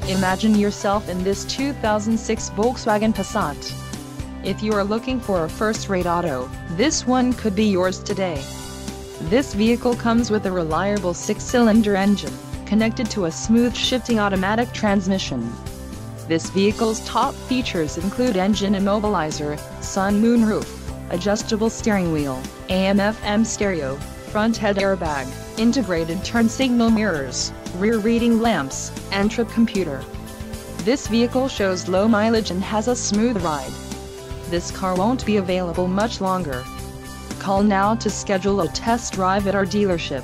Imagine yourself in this 2006 Volkswagen Passat. If you are looking for a first-rate auto, this one could be yours today. This vehicle comes with a reliable 6-cylinder engine, connected to a smooth shifting automatic transmission. This vehicle's top features include engine immobilizer, sun moonroof, adjustable steering wheel, AM/FM stereo, front head airbag, integrated turn signal mirrors, rear reading lamps, and trip computer. This vehicle shows low mileage and has a smooth ride. This car won't be available much longer. Call now to schedule a test drive at our dealership.